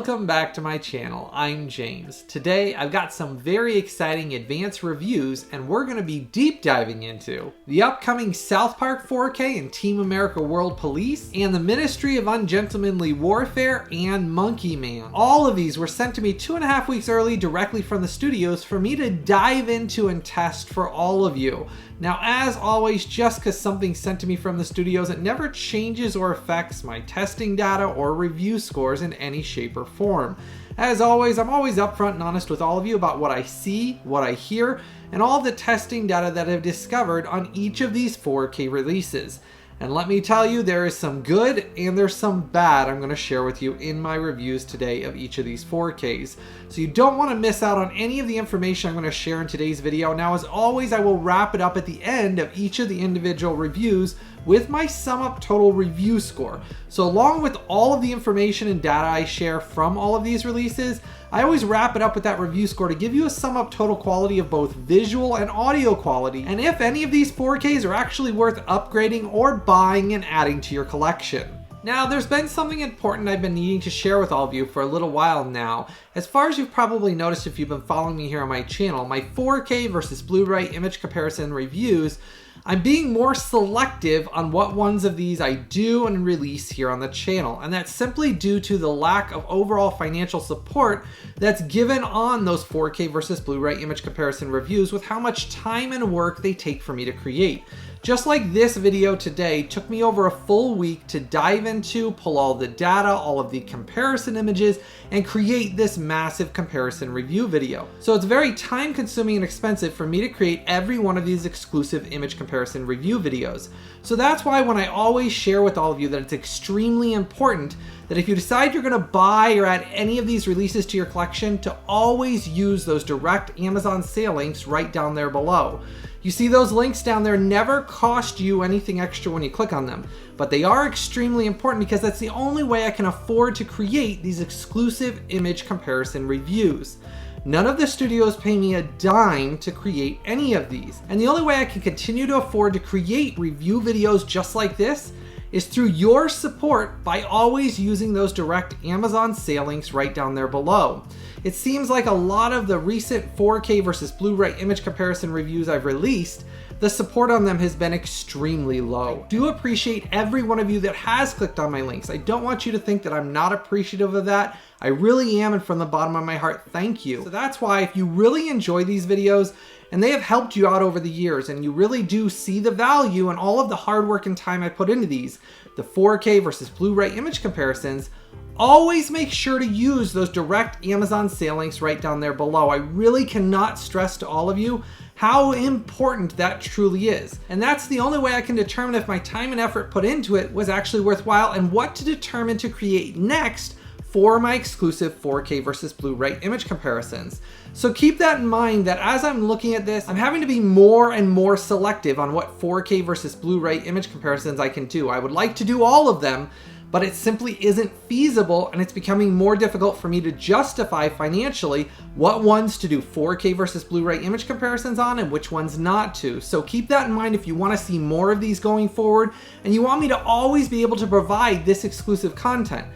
Welcome back to my channel. I'm James. Today I've got some very exciting advanced reviews and we're going to be deep diving into the upcoming South Park 4K and Team America World Police and the Ministry of Ungentlemanly Warfare and MONKEYMAN. All of these were sent to me 2.5 weeks early directly from the studios for me to dive into and test for all of you. Now, as always, just because something's sent to me from the studios, it never changes or affects my testing data or review scores in any shape or form. As always, I'm always upfront and honest with all of you about what I see, what I hear, and all the testing data that I've discovered on each of these 4K releases. And let me tell you, there is some good and there's some bad I'm going to share with you in my reviews today of each of these 4Ks. So you don't want to miss out on any of the information I'm going to share in today's video. Now, as always, I will wrap it up at the end of each of the individual reviews with my sum up total review score. So along with all of the information and data I share from all of these releases, I always wrap it up with that review score to give you a sum up total quality of both visual and audio quality, and if any of these 4Ks are actually worth upgrading or buying and adding to your collection. Now, there's been something important I've been needing to share with all of you for a little while now. As far as you've probably noticed if you've been following me here on my channel, my 4K versus Blu Ray image comparison reviews, I'm being more selective on what ones of these I do and release here on the channel. And that's simply due to the lack of overall financial support that's given on those 4K versus Blu Ray image comparison reviews with how much time and work they take for me to create. Just like this video today took me over a full week to dive into, pull all the data, all of the comparison images, and create this massive comparison review video. So it's very time consuming and expensive for me to create every one of these exclusive image comparison review videos. So that's why when I always share with all of you that it's extremely important that if you decide you're gonna buy or add any of these releases to your collection, to always use those direct Amazon sale links right down there below. You see those links down there never cost you anything extra when you click on them, but they are extremely important because that's the only way I can afford to create these exclusive image comparison reviews. None of the studios pay me a dime to create any of these, and the only way I can continue to afford to create review videos just like this is through your support by always using those direct Amazon sale links right down there below. It seems like a lot of the recent 4K versus Blu Ray image comparison reviews I've released, the support on them has been extremely low. I do appreciate every one of you that has clicked on my links. I don't want you to think that I'm not appreciative of that. I really am, and from the bottom of my heart, thank you. So that's why if you really enjoy these videos, and they have helped you out over the years, and you really do see the value and all of the hard work and time I put into these, the 4K versus Blu Ray image comparisons, always make sure to use those direct Amazon sale links right down there below. I really cannot stress to all of you how important that truly is. And that's the only way I can determine if my time and effort put into it was actually worthwhile and what to determine to create next for my exclusive 4K versus Blu Ray image comparisons. So keep that in mind that as I'm looking at this, I'm having to be more and more selective on what 4K versus Blu Ray image comparisons I can do. I would like to do all of them, but it simply isn't feasible, and it's becoming more difficult for me to justify financially what ones to do 4K versus Blu Ray image comparisons on and which ones not to. So keep that in mind if you want to see more of these going forward and you want me to always be able to provide this exclusive content.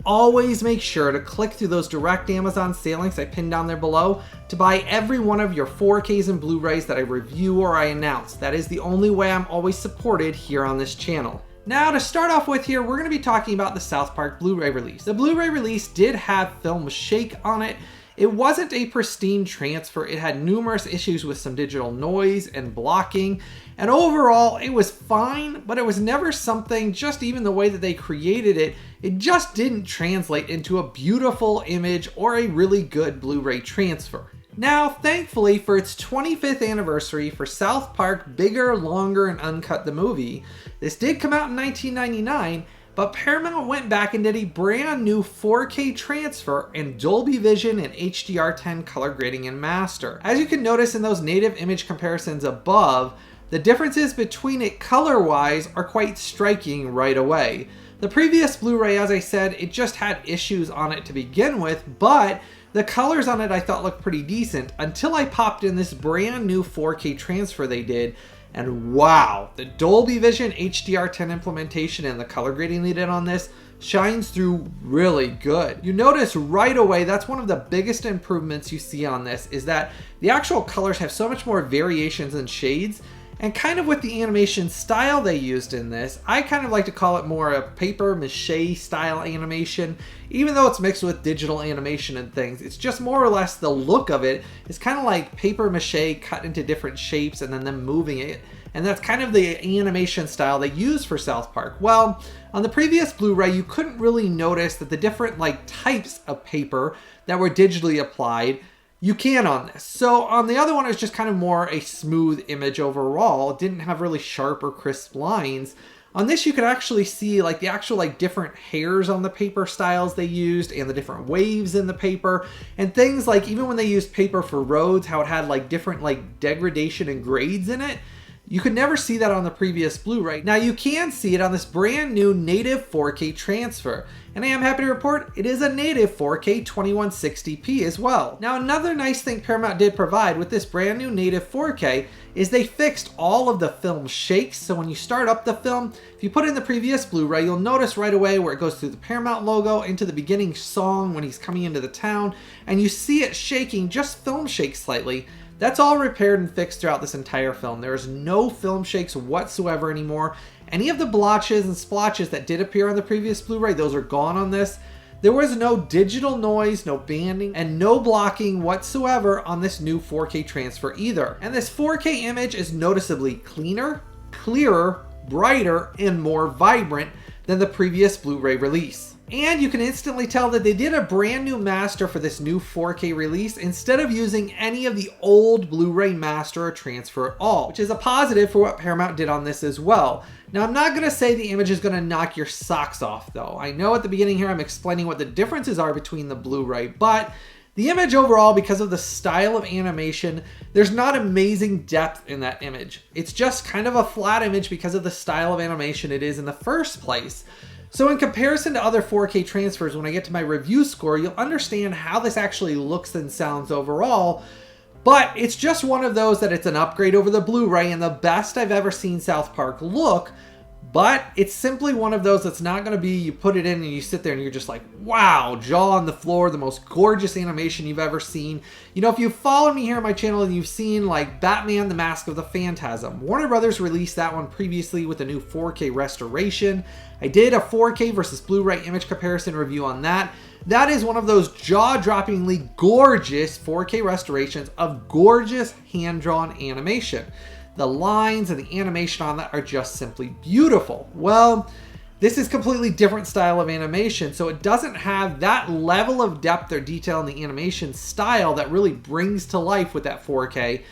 Always make sure to click through those direct Amazon sale links I pinned down there below to buy every one of your 4Ks and Blu Rays that I review or I announce. That is the only way I'm always supported here on this channel. Now, to start off with here, we're going to be talking about the South Park Blu Ray release. The Blu Ray release did have film shake on it. It wasn't a pristine transfer. It had numerous issues with some digital noise and blocking. And overall, it was fine, but it was never something, just even the way that they created it, it just didn't translate into a beautiful image or a really good Blu Ray transfer. Now, thankfully, for its 25th anniversary for South Park Bigger, Longer, and Uncut the movie, this did come out in 1999, but Paramount went back and did a brand new 4K transfer in Dolby Vision and HDR10 color grading and master. As you can notice in those native image comparisons above, the differences between it color-wise are quite striking right away. The previous Blu Ray, as I said, it just had issues on it to begin with, but the colors on it I thought looked pretty decent until I popped in this brand new 4K transfer they did. And wow, the Dolby Vision HDR10 implementation and the color grading they did on this shines through really good. You notice right away, that's one of the biggest improvements you see on this, is that the actual colors have so much more variations and shades. And kind of with the animation style they used in this, I kind of like to call it more a paper mache style animation. Even though it's mixed with digital animation and things, it's just more or less the look of it is kind of like paper mache cut into different shapes and then them moving it. And that's kind of the animation style they use for South Park. Well, on the previous Blu-ray, you couldn't really notice that the different types of paper that were digitally applied. You can on this. So on the other one, it was just kind of more a smooth image overall. It didn't have really sharp or crisp lines. On this, you could actually see the actual different hairs on the paper styles they used and the different waves in the paper and things even when they used paper for roads, how it had different degradation and grades in it. You could never see that on the previous Blu-ray. Now you can see it on this brand new native 4K transfer. And I am happy to report it is a native 4K 2160p as well. Now another nice thing Paramount did provide with this brand new native 4K is they fixed all of the film shakes. So when you start up the film, if you put in the previous Blu-ray, you'll notice right away where it goes through the Paramount logo into the beginning song when he's coming into the town, and you see it shaking, just film shake slightly. That's all repaired and fixed throughout this entire film. There is no film shakes whatsoever anymore. Any of the blotches and splotches that did appear on the previous Blu-ray, those are gone on this. There was no digital noise, no banding, and no blocking whatsoever on this new 4K transfer either. And this 4K image is noticeably cleaner, clearer, brighter, and more vibrant than the previous Blu-ray release. And you can instantly tell that they did a brand new master for this new 4K release instead of using any of the old Blu-ray master or transfer at all, which is a positive for what Paramount did on this as well. Now, I'm not going to say the image is going to knock your socks off though. I know at the beginning here I'm explaining what the differences are between the Blu-ray, but the image overall, because of the style of animation, there's not amazing depth in that image. It's just kind of a flat image because of the style of animation it is in the first place. So in comparison to other 4K transfers, when I get to my review score, you'll understand how this actually looks and sounds overall. But it's just one of those that it's an upgrade over the Blu-ray and the best I've ever seen South Park look. But it's simply one of those that's not going to be, you put it in and you sit there and you're just like, wow, jaw on the floor, the most gorgeous animation you've ever seen. You know, if you've followed me here on my channel and you've seen Batman the Mask of the Phantasm, Warner Brothers released that one previously with a new 4K restoration. I did a 4K versus Blu-ray image comparison review on that. That is one of those jaw-droppingly gorgeous 4K restorations of gorgeous hand-drawn animation. The lines and the animation on that are just simply beautiful. Well, this is completely different style of animation, so it doesn't have that level of depth or detail in the animation style that really brings to life with that 4K.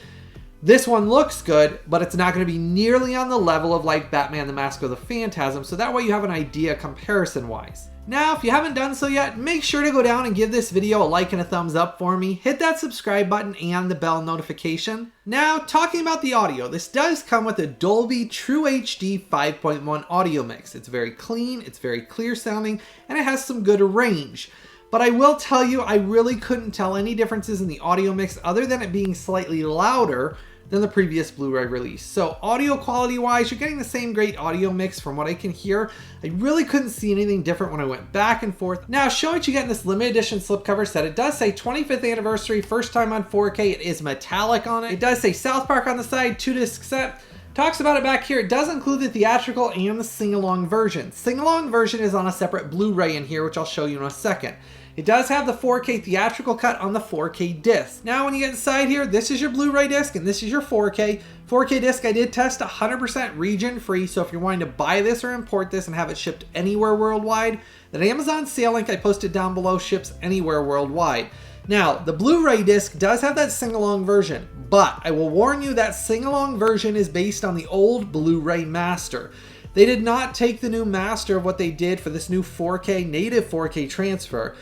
This one looks good, but it's not going to be nearly on the level of Batman the Mask of the Phantasm, so that way you have an idea comparison-wise. Now, if you haven't done so yet, make sure to go down and give this video a like and a thumbs up for me. Hit that subscribe button and the bell notification. Now, talking about the audio, this does come with a Dolby UHD 5.1 audio mix. It's very clean, it's very clear sounding, and it has some good range. But I will tell you, I really couldn't tell any differences in the audio mix other than it being slightly louder than the previous Blu-ray release. So audio quality wise, you're getting the same great audio mix from what I can hear. I really couldn't see anything different when I went back and forth. Now, showing what you get in this limited edition slipcover set, it does say 25th anniversary, first time on 4K. It is metallic on it. It does say South Park on the side, 2-disc set. Talks about it back here. It does include the theatrical and the sing-along version. Sing-along version is on a separate Blu-ray in here, which I'll show you in a second. It does have the 4K theatrical cut on the 4K disc. Now when you get inside here, this is your Blu-ray disc and this is your 4K. 4K disc I did test 100% region free, so if you're wanting to buy this or import this and have it shipped anywhere worldwide, that Amazon sale link I posted down below ships anywhere worldwide. Now, the Blu-ray disc does have that sing-along version, but I will warn you that sing-along version is based on the old Blu-ray master. They did not take the new master of what they did for this new 4K, native 4K transfer.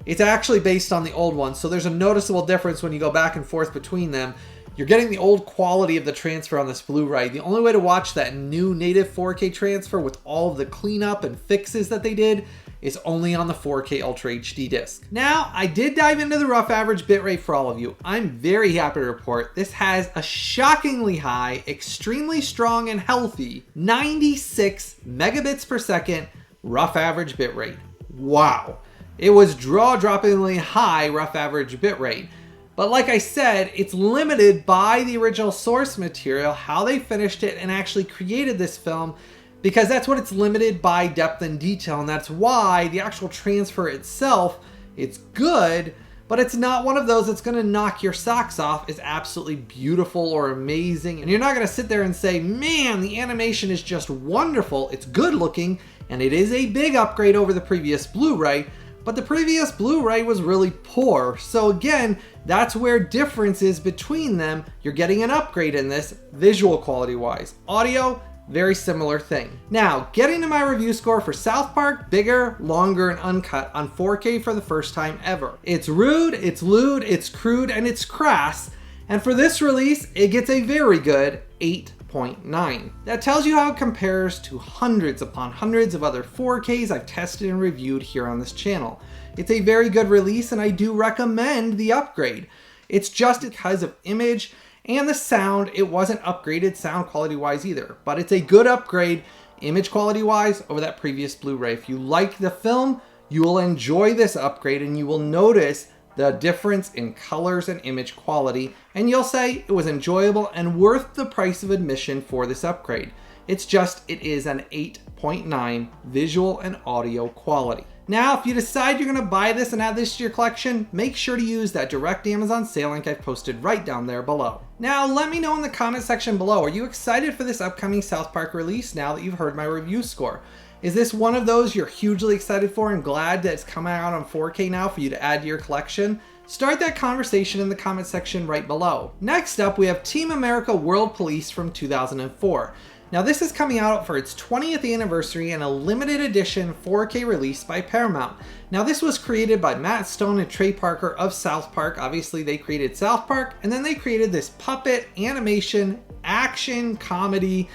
It's actually based on the old one, so there's a noticeable difference when you go back and forth between them. You're getting the old quality of the transfer on this Blu-ray. The only way to watch that new native 4K transfer with all of the cleanup and fixes that they did is only on the 4K Ultra HD disc. Now, I did dive into the rough average bitrate for all of you. I'm very happy to report this has a shockingly high, extremely strong and healthy 96 megabits per second rough average bitrate. Wow. It was jaw-droppingly high rough average bitrate. But like I said, it's limited by the original source material, how they finished it and actually created this film, because that's what it's limited by, depth and detail. And that's why the actual transfer itself, it's good, but it's not one of those that's gonna knock your socks off. It's absolutely beautiful or amazing. And you're not gonna sit there and say, man, the animation is just wonderful. It's good looking, and it is a big upgrade over the previous Blu-ray, but the previous Blu-ray was really poor. So again, that's where difference is between them. You're getting an upgrade in this, visual quality wise. Audio, very similar thing. Now, getting to my review score for South Park, bigger, longer, and uncut on 4K for the first time ever. It's rude, it's lewd, it's crude, and it's crass. And for this release, it gets a very good 8.9. That tells you how it compares to hundreds upon hundreds of other 4Ks I've tested and reviewed here on this channel. It's a very good release, and I do recommend the upgrade. It's just because of image and the sound, it wasn't upgraded sound quality wise either, but it's a good upgrade image quality wise over that previous Blu-ray. If you like the film, you will enjoy this upgrade and you will notice the difference in colors and image quality, and you'll say it was enjoyable and worth the price of admission for this upgrade. It's just, it is an 8.9 visual and audio quality. Now, if you decide you're gonna buy this and add this to your collection, make sure to use that direct Amazon sale link I've posted right down there below. Now, let me know in the comment section below, are you excited for this upcoming South Park release now that you've heard my review score? Is this one of those you're hugely excited for and glad that it's coming out on 4K now for you to add to your collection? Start that conversation in the comment section right below. Next up, we have Team America World Police from 2004. Now this is coming out for its 20th anniversary and a limited edition 4K release by Paramount. Now this was created by Matt Stone and Trey Parker of South Park. Obviously they created South Park, and then they created this puppet, animation, action, comedy,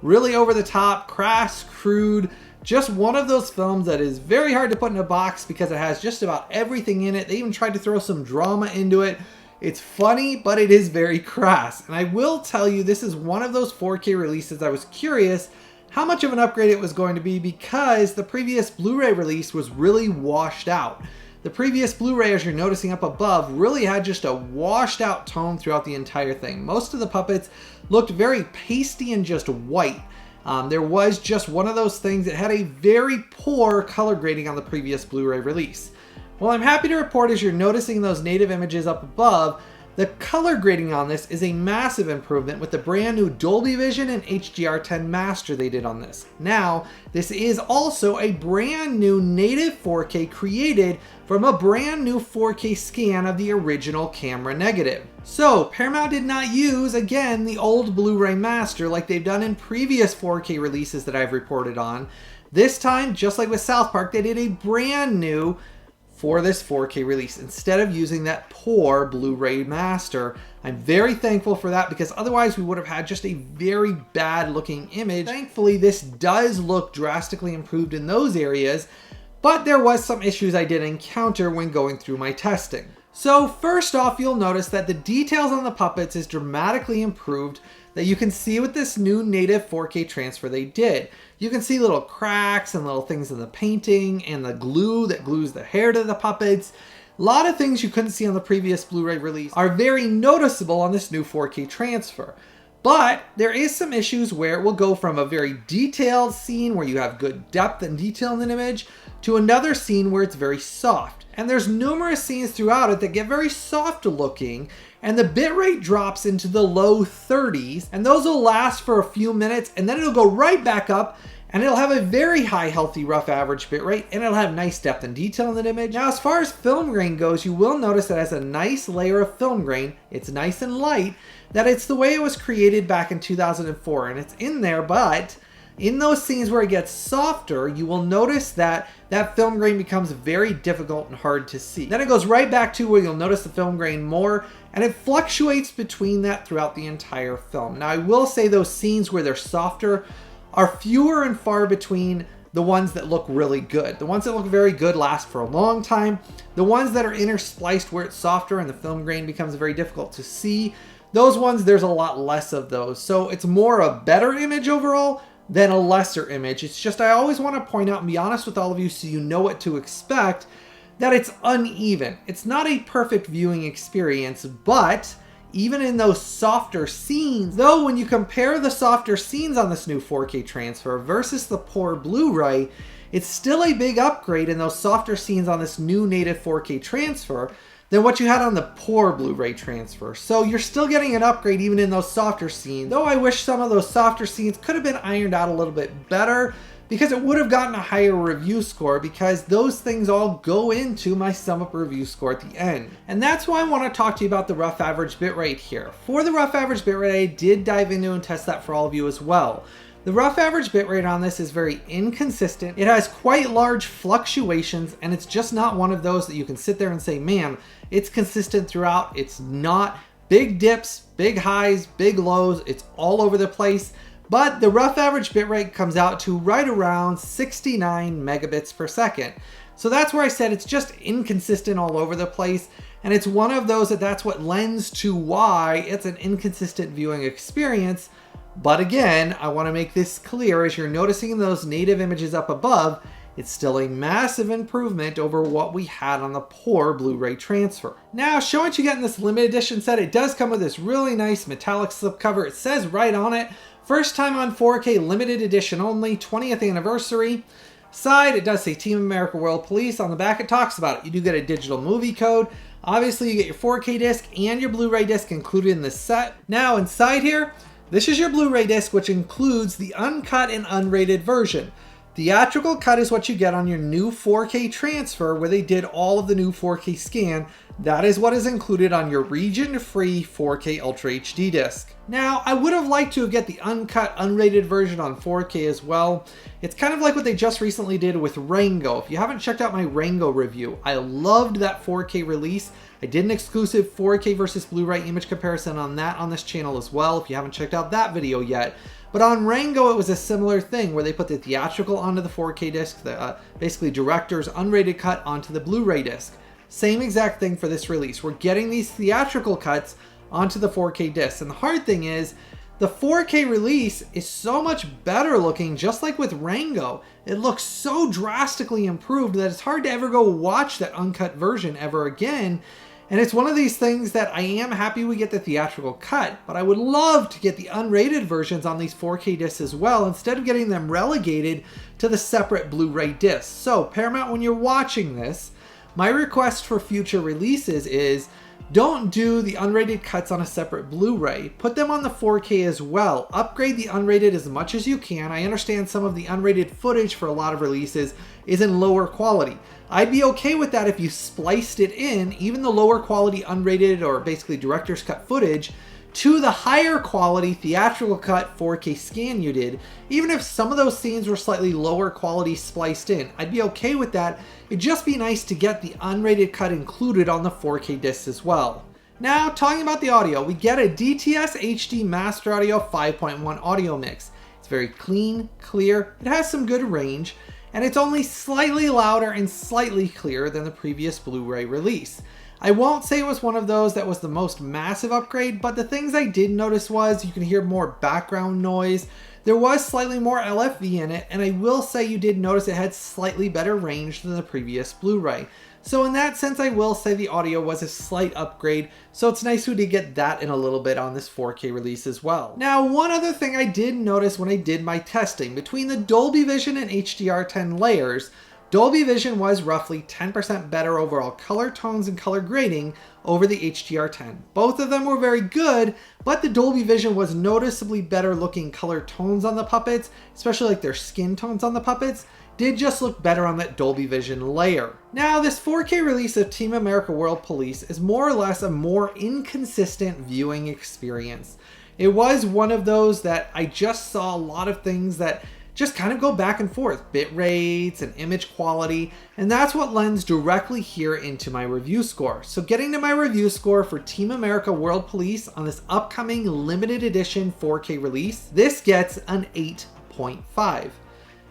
really over the top, crass, crude, just one of those films that is very hard to put in a box because it has just about everything in it. They even tried to throw some drama into it. It's funny, but it is very crass. And I will tell you, this is one of those 4K releases I was curious how much of an upgrade it was going to be because the previous Blu-ray release was really washed out. The previous Blu-ray, as you're noticing up above, really had just a washed out tone throughout the entire thing. Most of the puppets looked very pasty and just white. There was just one of those things that had a very poor color grading on the previous Blu-ray release. Well, I'm happy to report, as you're noticing those native images up above, the color grading on this is a massive improvement with the brand new Dolby Vision and HDR10 master they did on this. Now, this is also a brand new native 4K created from a brand new 4K scan of the original camera negative. So, Paramount did not use, again, the old Blu-ray master like they've done in previous 4K releases that I've reported on. This time, just like with South Park, they did a brand new for this 4K release instead of using that poor Blu-ray master. I'm very thankful for that because otherwise we would have had just a very bad looking image. Thankfully, this does look drastically improved in those areas, but there was some issues I did encounter when going through my testing. So first off, you'll notice that the details on the puppets is dramatically improved that you can see with this new native 4K transfer they did. You can see little cracks and little things in the painting and the glue that glues the hair to the puppets. A lot of things you couldn't see on the previous Blu-ray release are very noticeable on this new 4K transfer. But there is some issues where it will go from a very detailed scene where you have good depth and detail in an image to another scene where it's very soft. And there's numerous scenes throughout it that get very soft looking, and the bitrate drops into the low 30s, and those will last for a few minutes, and then it'll go right back up, and it'll have a very high healthy rough average bitrate, and it'll have nice depth and detail in that image. Now, as far as film grain goes, you will notice that it has a nice layer of film grain. It's nice and light, that it's the way it was created back in 2004, and it's in there, but in those scenes where it gets softer, you will notice that that film grain becomes very difficult and hard to see. Then it goes right back to where you'll notice the film grain more, and it fluctuates between that throughout the entire film. Now, I will say those scenes where they're softer are fewer and far between the ones that look really good. The ones that look very good last for a long time. The ones that are interspliced where it's softer and the film grain becomes very difficult to see, those ones, there's a lot less of those. So it's more a better image overall, than a lesser image. It's just I always want to point out and be honest with all of you so you know what to expect, that it's uneven. It's not a perfect viewing experience, but even in those softer scenes, though, when you compare the softer scenes on this new 4K transfer versus the poor Blu-ray, it's still a big upgrade in those softer scenes on this new native 4K transfer than what you had on the poor Blu-ray transfer. So you're still getting an upgrade even in those softer scenes, though I wish some of those softer scenes could have been ironed out a little bit better, because it would have gotten a higher review score, because those things all go into my sum up review score at the end. And that's why I want to talk to you about the rough average bitrate here. For the rough average bitrate, I did dive into and test that for all of you as well. The rough average bitrate on this is very inconsistent. It has quite large fluctuations, and it's just not one of those that you can sit there and say, man, it's consistent throughout. It's not. Big dips, big highs, big lows. It's all over the place. But the rough average bitrate comes out to right around 69 megabits per second. So that's where I said it's just inconsistent all over the place. And it's one of those that's what lends to why it's an inconsistent viewing experience. But again, I want to make this clear, as you're noticing those native images up above, it's still a massive improvement over what we had on the poor Blu-ray transfer. Now, showing what you get in this limited edition set, it does come with this really nice metallic slipcover. It says right on it, first time on 4K, limited edition only, 20th anniversary. Side, it does say Team America World Police. On the back, it talks about it. You do get a digital movie code. Obviously, you get your 4K disc and your Blu-ray disc included in this set. Now, inside here, this is your Blu-ray disc, which includes the uncut and unrated version. Theatrical cut is what you get on your new 4K transfer, where they did all of the new 4K scan. That is what is included on your region-free 4K Ultra HD disc. Now, I would have liked to get the uncut, unrated version on 4K as well. It's kind of like what they just recently did with Rango. If you haven't checked out my Rango review, I loved that 4K release. I did an exclusive 4K versus Blu-ray image comparison on that on this channel as well, if you haven't checked out that video yet. But on Rango, it was a similar thing where they put the theatrical onto the 4K disc, the basically director's unrated cut onto the Blu-ray disc. Same exact thing for this release. We're getting these theatrical cuts onto the 4K disc. And the hard thing is, the 4K release is so much better looking, just like with Rango. It looks so drastically improved that it's hard to ever go watch that uncut version ever again. And it's one of these things that I am happy we get the theatrical cut, but I would love to get the unrated versions on these 4K discs as well, instead of getting them relegated to the separate Blu-ray discs. So Paramount, when you're watching this, my request for future releases is, don't do the unrated cuts on a separate Blu-ray. Put them on the 4K as well. Upgrade the unrated as much as you can. I understand some of the unrated footage for a lot of releases is in lower quality. I'd be okay with that if you spliced it in, even the lower quality unrated or basically director's cut footage, to the higher quality theatrical cut 4K scan you did. Even if some of those scenes were slightly lower quality spliced in, I'd be okay with that. It'd just be nice to get the unrated cut included on the 4K discs as well. Now, talking about the audio, we get a DTS HD Master Audio 5.1 audio mix. It's very clean, clear, it has some good range, and it's only slightly louder and slightly clearer than the previous Blu-ray release. I won't say it was one of those that was the most massive upgrade, but the things I did notice was you can hear more background noise. There was slightly more LFV in it, and I will say you did notice it had slightly better range than the previous Blu-ray. So in that sense, I will say the audio was a slight upgrade, so it's nice we did get that in a little bit on this 4K release as well. Now, one other thing I did notice when I did my testing, between the Dolby Vision and HDR10 layers, Dolby Vision was roughly 10% better overall color tones and color grading over the HDR10. Both of them were very good, but the Dolby Vision was noticeably better looking color tones on the puppets, especially like their skin tones on the puppets, did just look better on that Dolby Vision layer. Now, this 4K release of Team America World Police is more or less a more inconsistent viewing experience. It was one of those that I just saw a lot of things that just kind of go back and forth, bit rates and image quality, and that's what lends directly here into my review score. So getting to my review score for Team America World Police on this upcoming limited edition 4K release, this gets an 8.5.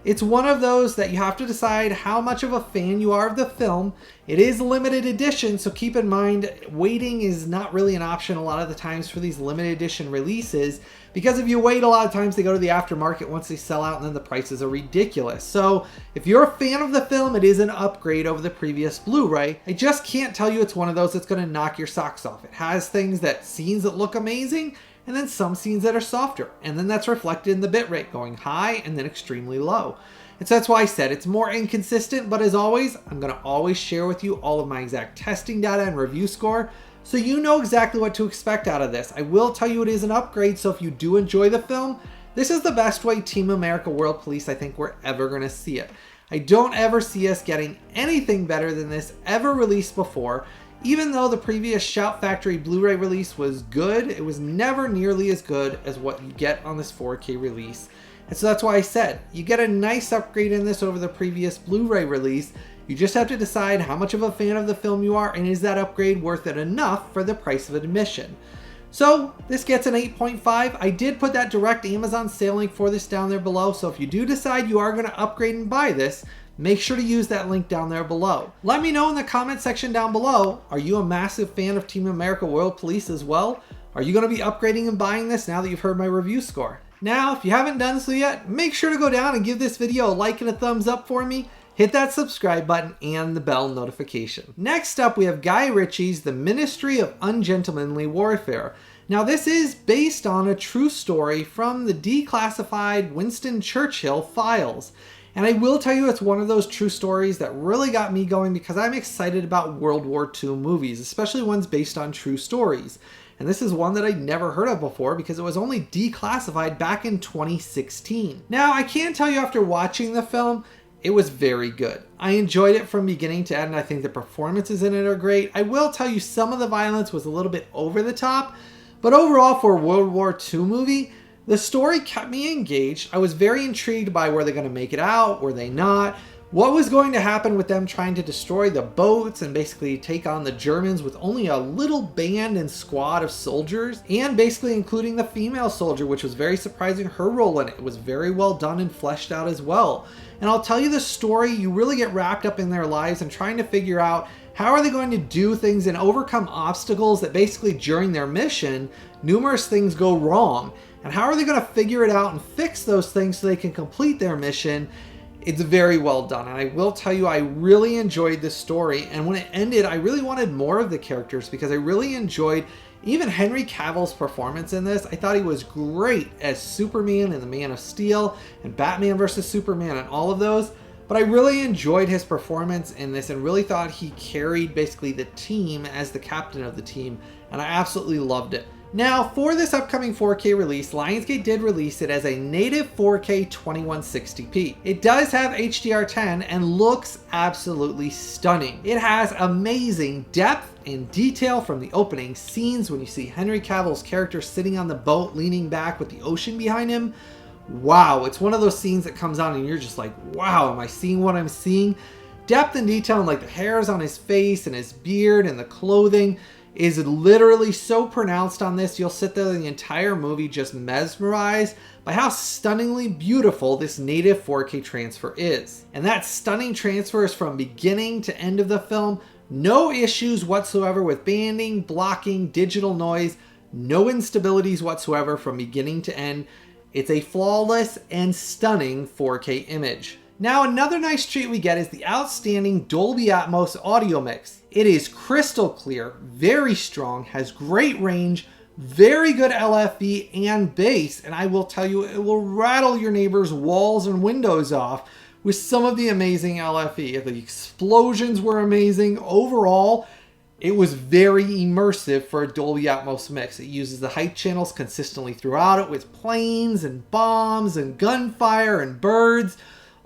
It's one of those that you have to decide how much of a fan you are of the film. It is limited edition, so keep in mind waiting is not really an option a lot of the times for these limited edition releases, because if you wait, a lot of times they go to the aftermarket once they sell out and then the prices are ridiculous. So if you're a fan of the film, it is an upgrade over the previous Blu-ray. I just can't tell you it's one of those that's going to knock your socks off. It has scenes that look amazing, and then some scenes that are softer, and then that's reflected in the bitrate going high and then extremely low. And so that's why I said it's more inconsistent, but as always, I'm going to always share with you all of my exact testing data and review score, so you know exactly what to expect out of this. I will tell you it is an upgrade, so if you do enjoy the film, this is the best way Team America World Police I think we're ever going to see it. I don't ever see us getting anything better than this ever released before. Even though the previous Shout Factory Blu-ray release was good, it was never nearly as good as what you get on this 4K release. And so that's why I said, you get a nice upgrade in this over the previous Blu-ray release. You just have to decide how much of a fan of the film you are, and is that upgrade worth it enough for the price of admission. So this gets an 8.5. I did put that direct Amazon sale link for this down there below, so if you do decide you are going to upgrade and buy this, make sure to use that link down there below. Let me know in the comment section down below, are you a massive fan of Team America World Police as well? Are you going to be upgrading and buying this now that you've heard my review score? Now, if you haven't done so yet, make sure to go down and give this video a like and a thumbs up for me. Hit that subscribe button and the bell notification. Next up, we have Guy Ritchie's The Ministry of Ungentlemanly Warfare. Now, this is based on a true story from the declassified Winston Churchill files. And I will tell you, it's one of those true stories that really got me going because I'm excited about World War II movies, especially ones based on true stories. And this is one that I'd never heard of before because it was only declassified back in 2016. Now, I can tell you after watching the film, it was very good. I enjoyed it from beginning to end, and I think the performances in it are great. I will tell you some of the violence was a little bit over the top, but overall for a World War II movie, the story kept me engaged. I was very intrigued by were they going to make it out, were they not? What was going to happen with them trying to destroy the boats and basically take on the Germans with only a little band and squad of soldiers, and basically including the female soldier, which was very surprising. Her role in it was very well done and fleshed out as well. And I'll tell you the story, you really get wrapped up in their lives and trying to figure out how are they going to do things and overcome obstacles that basically during their mission, numerous things go wrong. And how are they going to figure it out and fix those things so they can complete their mission? It's very well done, and I will tell you, I really enjoyed this story, and when it ended, I really wanted more of the characters because I really enjoyed even Henry Cavill's performance in this. I thought he was great as Superman and the Man of Steel and Batman vs. Superman and all of those, but I really enjoyed his performance in this and really thought he carried basically the team as the captain of the team, and I absolutely loved it. Now, for this upcoming 4K release, Lionsgate did release it as a native 4K 2160p. It does have HDR10 and looks absolutely stunning. It has amazing depth and detail from the opening scenes when you see Henry Cavill's character sitting on the boat leaning back with the ocean behind him. Wow, it's one of those scenes that comes on and you're just like, wow, am I seeing what I'm seeing? Depth and detail and like the hairs on his face and his beard and the clothing is literally so pronounced on this. You'll sit there the entire movie just mesmerized by how stunningly beautiful this native 4K transfer is. And that stunning transfer is from beginning to end of the film. No issues whatsoever with banding, blocking, digital noise, no instabilities whatsoever from beginning to end. It's a flawless and stunning 4K image. Now, another nice treat we get is the outstanding Dolby Atmos audio mix. It is crystal clear, very strong, has great range, very good LFE and bass, and I will tell you, it will rattle your neighbor's walls and windows off with some of the amazing LFE. The explosions were amazing. Overall, it was very immersive for a Dolby Atmos mix. It uses the height channels consistently throughout it with planes and bombs and gunfire and birds.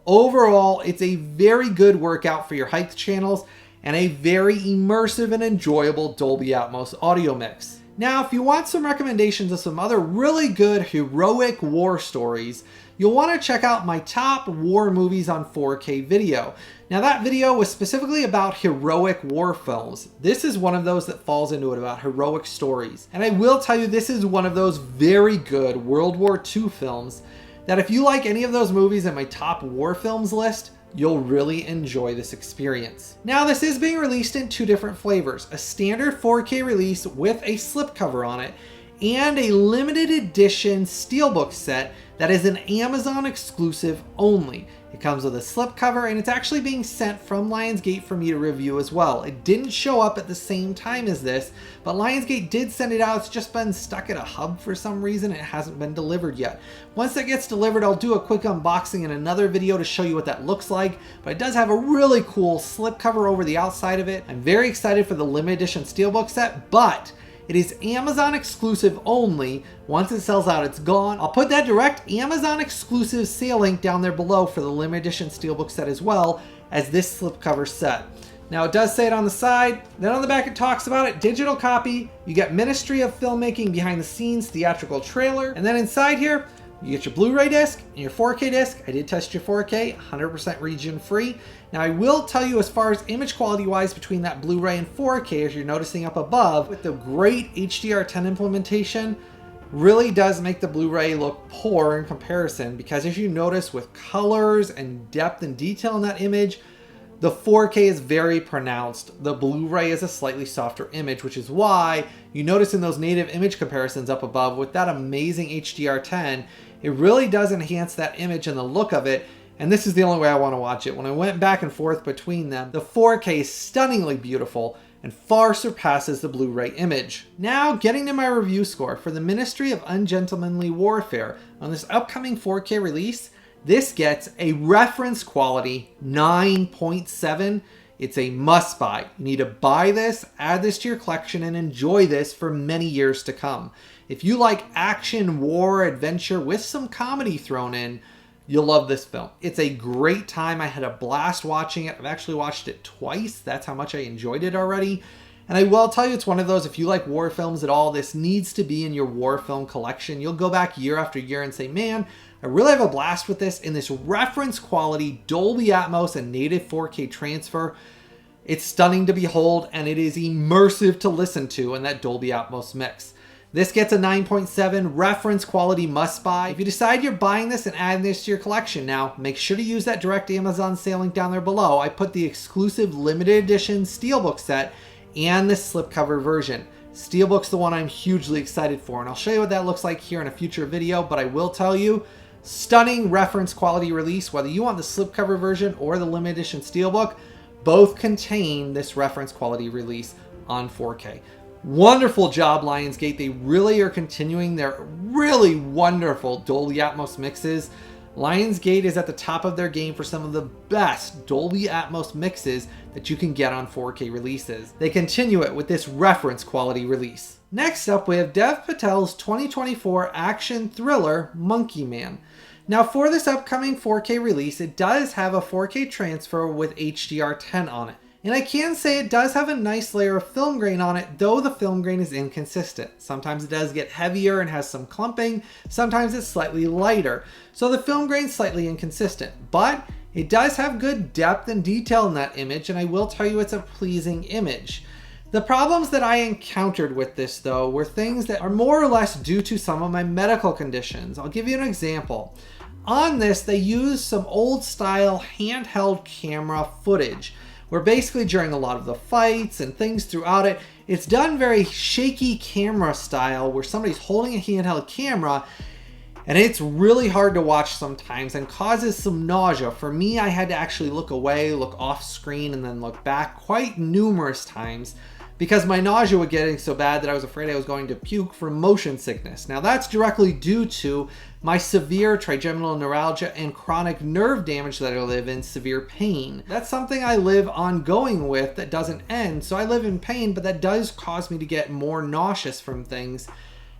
Overall, it's a very good workout for your height channels and a very immersive and enjoyable Dolby Atmos audio mix. Now, if you want some recommendations of some other really good heroic war stories, you'll want to check out my top war movies on 4K video. Now, that video was specifically about heroic war films. This is one of those that falls into it, about heroic stories. And I will tell you, this is one of those very good World War II films that if you like any of those movies in my top war films list, you'll really enjoy this experience. Now, this is being released in 2 different flavors, a standard 4K release with a slipcover on it, and a limited edition steelbook set that is an Amazon exclusive only. It comes with a slipcover, and it's actually being sent from Lionsgate for me to review as well. It didn't show up at the same time as this, but Lionsgate did send it out. It's just been stuck at a hub for some reason. It hasn't been delivered yet. Once it gets delivered, I'll do a quick unboxing in another video to show you what that looks like, but it does have a really cool slipcover over the outside of it. I'm very excited for the limited edition steelbook set, but it is Amazon exclusive only. Once it sells out, it's gone. I'll put that direct Amazon exclusive sale link down there below for the limited edition steelbook set as well as this slipcover set. Now, it does say it on the side. Then on the back, it talks about it. Digital copy. You get Ministry of Filmmaking behind the scenes theatrical trailer. And then inside here, you get your Blu Ray disc and your 4K disc. I did test your 4K, 100% region free. Now, I will tell you, as far as image quality wise between that Blu Ray and 4K, as you're noticing up above, with the great HDR10 implementation, really does make the Blu Ray look poor in comparison, because as you notice with colors and depth and detail in that image, the 4K is very pronounced. The Blu Ray is a slightly softer image, which is why you notice in those native image comparisons up above with that amazing HDR10, it really does enhance that image and the look of it. And this is the only way I want to watch it. When I went back and forth between them, the 4K is stunningly beautiful and far surpasses the Blu Ray image. Now, getting to my review score for the Ministry of Ungentlemanly Warfare on this upcoming 4K release, this gets a reference quality 9.7. It's a must buy. You need to buy this, add this to your collection, and enjoy this for many years to come. If you like action, war, adventure with some comedy thrown in, you'll love this film. It's a great time. I had a blast watching it. I've actually watched it twice. That's how much I enjoyed it already. And I will tell you, it's one of those, if you like war films at all, this needs to be in your war film collection. You'll go back year after year and say, man, I really have a blast with this. In this reference quality, Dolby Atmos and native 4K transfer, it's stunning to behold, and it is immersive to listen to in that Dolby Atmos mix. This gets a 9.7 reference quality must buy. If you decide you're buying this and adding this to your collection now, make sure to use that direct Amazon sale link down there below. I put the exclusive limited edition steelbook set and the slipcover version. Steelbook's the one I'm hugely excited for, and I'll show you what that looks like here in a future video, but I will tell you, stunning reference quality release. Whether you want the slipcover version or the limited edition steelbook, both contain this reference quality release on 4K. Wonderful job, Lionsgate. They really are continuing their really wonderful Dolby Atmos mixes. Lionsgate is at the top of their game for some of the best Dolby Atmos mixes that you can get on 4K releases. They continue it with this reference quality release. Next up, we have Dev Patel's 2024 action thriller, MONKEYMAN. Now, for this upcoming 4K release, it does have a 4K transfer with HDR10 on it. And I can say it does have a nice layer of film grain on it, though the film grain is inconsistent. Sometimes it does get heavier and has some clumping, sometimes it's slightly lighter. So the film grain is slightly inconsistent, but it does have good depth and detail in that image, and I will tell you it's a pleasing image. The problems that I encountered with this, though, were things that are more or less due to some of my medical conditions. I'll give you an example. On this, they used some old style handheld camera footage, where basically during a lot of the fights and things throughout it, it's done very shaky camera style where somebody's holding a handheld camera, and it's really hard to watch sometimes and causes some nausea. For me, I had to actually look away, look off screen, and then look back quite numerous times because my nausea was getting so bad that I was afraid I was going to puke from motion sickness. Now, that's directly due to my severe trigeminal neuralgia and chronic nerve damage that I live in severe pain. That's something I live ongoing with that doesn't end. So I live in pain, but that does cause me to get more nauseous from things.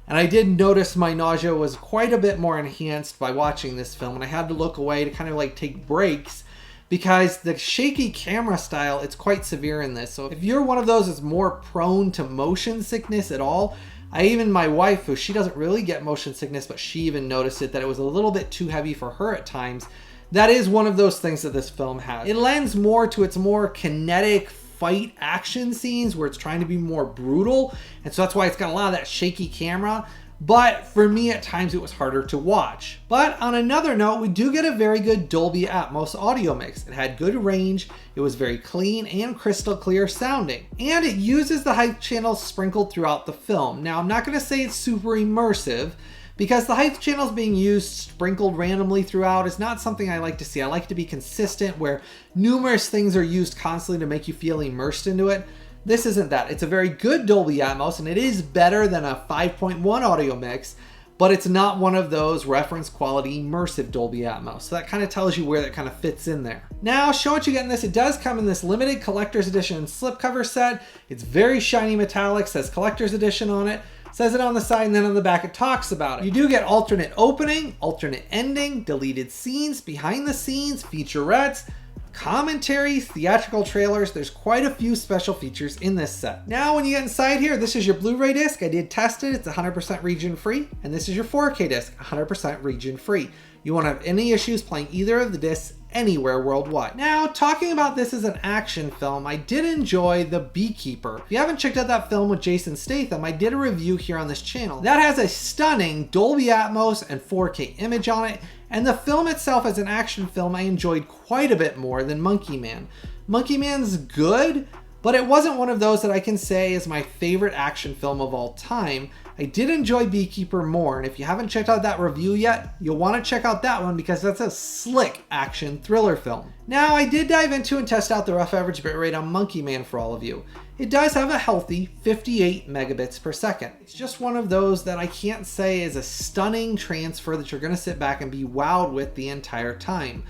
And I did notice my nausea was quite a bit more enhanced by watching this film, and I had to look away to kind of like take breaks because the shaky camera style, it's quite severe in this. So if you're one of those that's more prone to motion sickness at all, even my wife, who she doesn't really get motion sickness, but she even noticed it, that it was a little bit too heavy for her at times. That is one of those things that this film has. It lends more to its more kinetic fight action scenes where it's trying to be more brutal. And so that's why it's got a lot of that shaky camera. but for me at times it was harder to watch. But on another note, we do get a very good Dolby Atmos audio mix. It had good range, it was very clean and crystal clear sounding, and it uses the hype channels sprinkled throughout the film. Now I'm not going to say it's super immersive, because the hype channels being used sprinkled randomly throughout is not something I like to see. I like to be consistent where numerous things are used constantly to make you feel immersed into it. This isn't that. It's a very good Dolby Atmos, and it is better than a 5.1 audio mix, but it's not one of those reference quality immersive Dolby Atmos. So that kind of tells you where that kind of fits in there. Now, show what you get in this. It does come in this limited collector's edition slipcover set. It's very shiny metallic, says collector's edition on it. Says it on the side, and then on the back it talks about it. You do get alternate opening, alternate ending, deleted scenes, behind the scenes, featurettes, commentary, theatrical trailers. There's quite a few special features in this set. Now when you get inside here, this is your Blu Ray disc. I did test it. It's 100% region free. And this is your 4K disc, 100% region free. You won't have any issues playing either of the discs anywhere worldwide. Now, talking about this as an action film, I did enjoy The Beekeeper. If you haven't checked out that film with Jason Statham, I did a review here on this channel. That has a stunning Dolby Atmos and 4K image on it, and the film itself as an action film I enjoyed quite a bit more than MONKEYMAN. MONKEYMAN's good, but it wasn't one of those that I can say is my favorite action film of all time. I did enjoy Beekeeper more, and if you haven't checked out that review yet, you'll want to check out that one because that's a slick action thriller film. Now, I did dive into and test out the rough average bitrate on MONKEYMAN for all of you. It does have a healthy 58 megabits per second. It's just one of those that I can't say is a stunning transfer that you're going to sit back and be wowed with the entire time.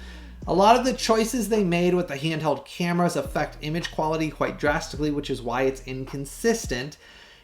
A lot of the choices they made with the handheld cameras affect image quality quite drastically, which is why it's inconsistent.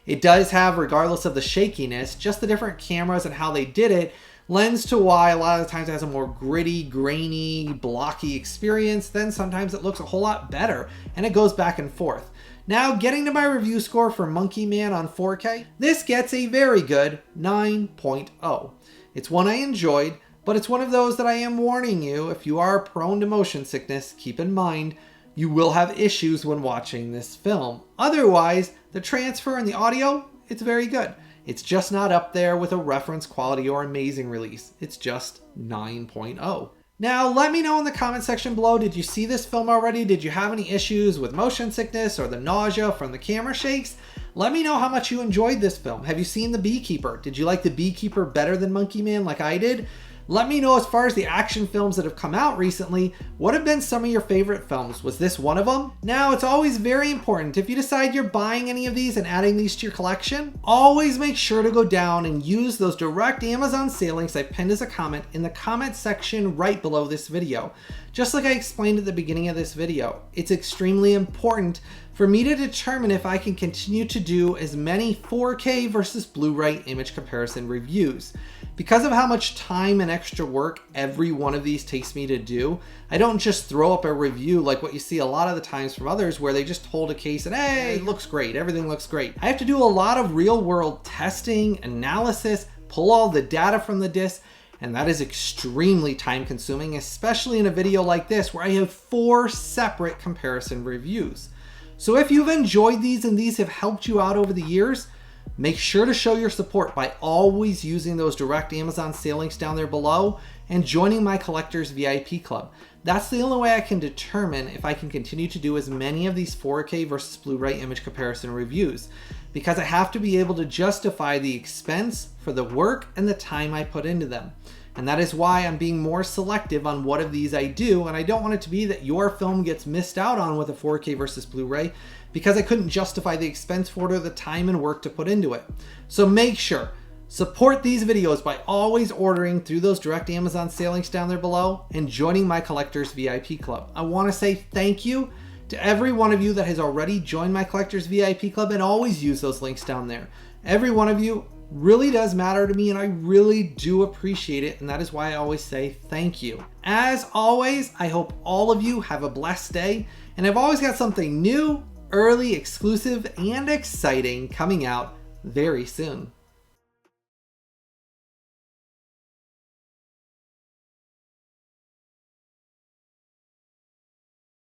It does have, regardless of the shakiness, just the different cameras and how they did it lends to why a lot of the times it has a more gritty, grainy, blocky experience. Then sometimes it looks a whole lot better, and it goes back and forth. Now, getting to my review score for MONKEYMAN on 4K, this gets a very good 9.0. It's one I enjoyed, but it's one of those that I am warning you, if you are prone to motion sickness, keep in mind, you will have issues when watching this film. Otherwise, the transfer and the audio, it's very good. It's just not up there with a reference quality or amazing release. It's just 9.0. Now, let me know in the comment section below, did you see this film already? Did you have any issues with motion sickness or the nausea from the camera shakes? Let me know how much you enjoyed this film. Have you seen The Beekeeper? Did you like The Beekeeper better than MONKEYMAN like I did? Let me know, as far as the action films that have come out recently, what have been some of your favorite films? Was this one of them? Now, it's always very important, if you decide you're buying any of these and adding these to your collection, always make sure to go down and use those direct Amazon sale links I pinned as a comment in the comment section right below this video. Just like I explained at the beginning of this video, it's extremely important for me to determine if I can continue to do as many 4K versus Blu-ray image comparison reviews. Because of how much time and extra work every one of these takes me to do, I don't just throw up a review like what you see a lot of the times from others where they just hold a case and hey, it looks great, everything looks great. I have to do a lot of real world testing, analysis, pull all the data from the disc, and that is extremely time consuming, especially in a video like this where I have 4 separate comparison reviews. So if you've enjoyed these and these have helped you out over the years, make sure to show your support by always using those direct Amazon sale links down there below and joining my Collectors VIP Club. That's the only way I can determine if I can continue to do as many of these 4K versus Blu-ray image comparison reviews, because I have to be able to justify the expense for the work and the time I put into them. And that is why I'm being more selective on what of these I do, and I don't want it to be that your film gets missed out on with a 4K versus Blu-ray because I couldn't justify the expense for it or the time and work to put into it. So make sure, support these videos by always ordering through those direct Amazon sale links down there below and joining my Collectors VIP Club. I want to say thank you to every one of you that has already joined my Collectors VIP Club and always use those links down there. Every one of you really does matter to me, and I really do appreciate it, and that is why I always say thank you. As always, I hope all of you have a blessed day, and I've always got something new, early, exclusive, and exciting coming out very soon.